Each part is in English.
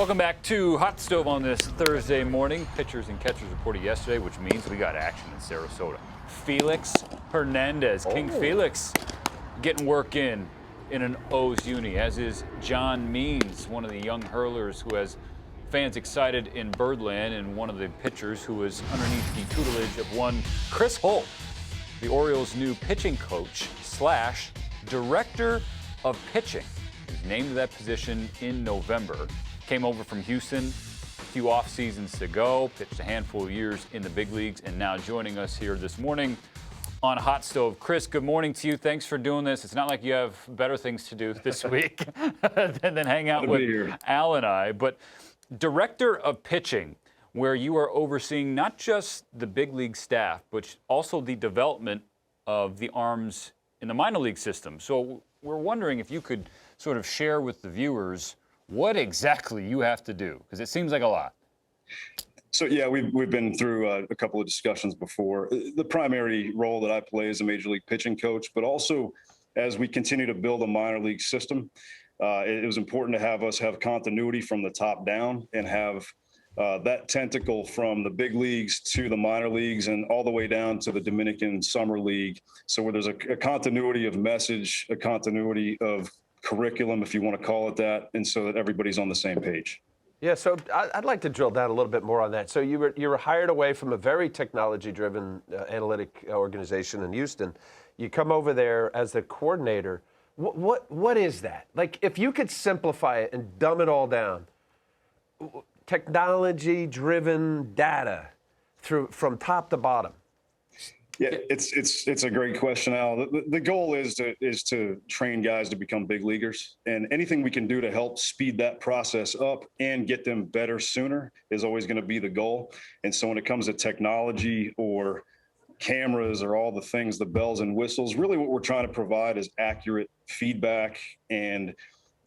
Welcome back to Hot Stove on this Thursday morning. Pitchers and catchers reported yesterday, which means we got action in Sarasota. Felix Hernandez, King Felix, getting work in an O's uni, as is John Means, one of the young hurlers who has fans excited in Birdland, and one of the pitchers who is underneath the tutelage of one Chris Holt, the Orioles' new pitching coach / director of pitching. He was named to that position in November. Came over from Houston a few off seasons to go, pitched a handful of years in the big leagues, and now joining us here this morning on Hot Stove. Chris, good morning to you. Thanks for doing this. It's not like you have better things to do this week than hang out with Al and I. But director of pitching, where you are overseeing not just the big league staff, but also the development of the arms in the minor league system. So we're wondering if you could sort of share with the viewers what exactly you have to do, because it seems like a lot. So, yeah, we've been through a couple of discussions before. The primary role that I play is a major league pitching coach, but also as we continue to build a minor league system, it was important to have us have continuity from the top down and have that tentacle from the big leagues to the minor leagues and all the way down to the Dominican Summer League. So where there's a continuity of message, a continuity of curriculum, if you want to call it that, and so that everybody's on the same page. Yeah, so I'd like to drill down a little bit more on that. So you were hired away from a very technology-driven analytic organization in Houston. You come over there as the coordinator. What is that? Like, if you could simplify it and dumb it all down, technology-driven data from top to bottom. Yeah, it's a great question, Al. The goal is to train guys to become big leaguers, and anything we can do to help speed that process up and get them better sooner is always going to be the goal. And so when it comes to technology or cameras or all the things, the bells and whistles, really what we're trying to provide is accurate feedback and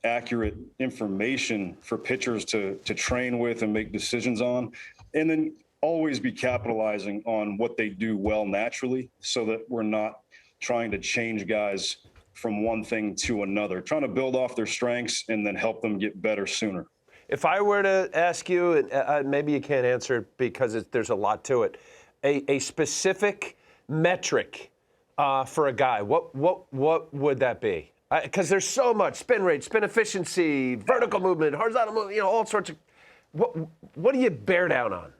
accurate information for pitchers to train with and make decisions on. And then always be capitalizing on what they do well naturally, so that we're not trying to change guys from one thing to another, trying to build off their strengths and then help them get better sooner. If I were to ask you, maybe you can't answer it because there's a lot to it, a specific metric for a guy, what would that be? Because there's so much: spin rate, spin efficiency, vertical movement, horizontal movement, all sorts of. What do you bear down on?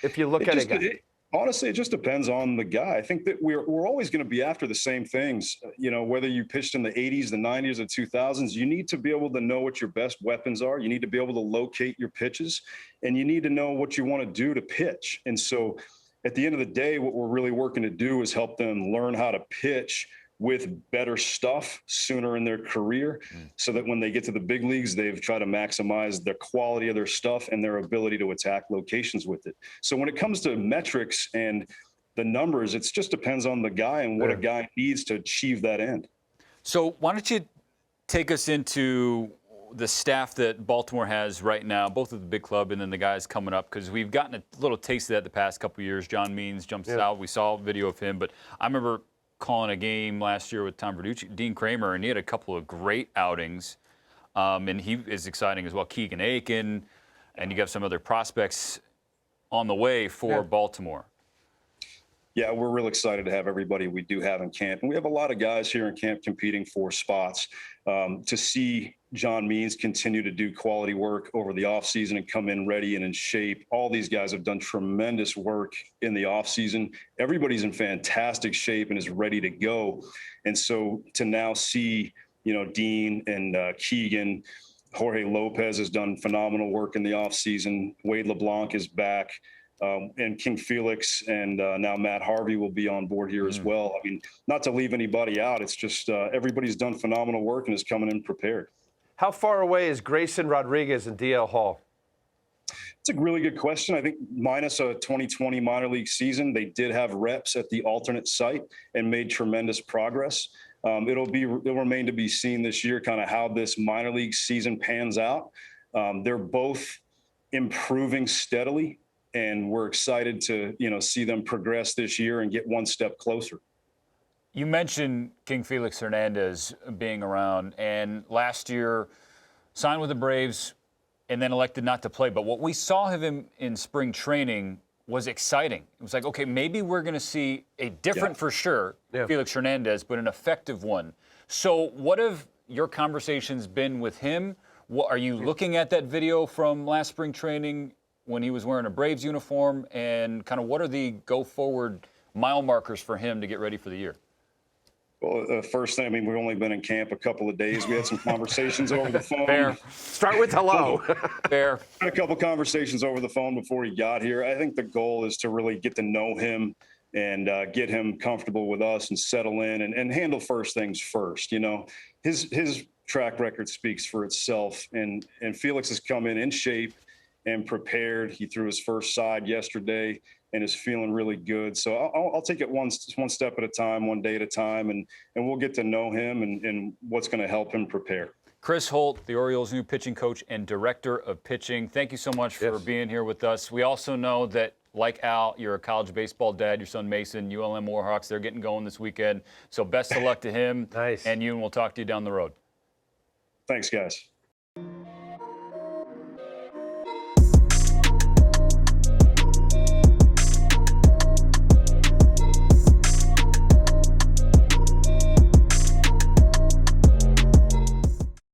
If you look at it, honestly, it just depends on the guy. I think that we're always going to be after the same things. Whether you pitched in the 80s, the 90s, or 2000s, you need to be able to know what your best weapons are. You need to be able to locate your pitches, and you need to know what you want to do to pitch. And so at the end of the day, what we're really working to do is help them learn how to pitch with better stuff sooner in their career, so that when they get to the big leagues, they've tried to maximize the quality of their stuff and their ability to attack locations with it. So when it comes to metrics and the numbers, it just depends on the guy and what a guy needs to achieve that end. So why don't you take us into the staff that Baltimore has right now, both at the big club and then the guys coming up, because we've gotten a little taste of that the past couple of years. John Means jumps out. We saw a video of him, but I remember calling a game last year with Tom Verducci, Dean Kramer, and he had a couple of great outings, and he is exciting as well. Keegan Aiken, and you got some other prospects on the way for Baltimore. Yeah, we're real excited to have everybody we do have in camp. And we have a lot of guys here in camp competing for spots. To see John Means continue to do quality work over the offseason and come in ready and in shape. All these guys have done tremendous work in the offseason. Everybody's in fantastic shape and is ready to go. And so to now see, Dean and Keegan, Jorge Lopez has done phenomenal work in the offseason. Wade LeBlanc is back. And King Felix and now Matt Harvey will be on board here as well. I mean, not to leave anybody out, it's just everybody's done phenomenal work and is coming in prepared. How far away is Grayson Rodriguez and DL Hall? It's a really good question. I think minus a 2020 minor league season, they did have reps at the alternate site and made tremendous progress. It'll remain to be seen this year kind of how this minor league season pans out. They're both improving steadily, and we're excited to, see them progress this year and get one step closer. You mentioned King Felix Hernandez being around, and last year signed with the Braves, and then elected not to play. But what we saw of him in spring training was exciting. It was like, okay, maybe we're going to see a different, for sure, Felix Hernandez, but an effective one. So what have your conversations been with him? What, are you looking at that video from last spring training when he was wearing a Braves uniform? And kind of what are the go-forward mile markers for him to get ready for the year? Well, first thing, I mean, we've only been in camp a couple of days. We had some conversations over the phone. Fair. Start with hello. Fair. Had a couple conversations over the phone before he got here. I think the goal is to really get to know him and get him comfortable with us and settle in and handle first things first. You know, his track record speaks for itself, and Felix has come in shape and prepared. He threw his first side yesterday and is feeling really good. So I'll take it one step at a time, one day at a time, and we'll get to know him and what's going to help him prepare. Chris Holt, the Orioles' new pitching coach and director of pitching, thank you so much for being here with us. We also know that, like Al, you're a college baseball dad. Your son Mason, ULM Warhawks, they're getting going this weekend. So best of luck to him and you, and we'll talk to you down the road. Thanks, guys.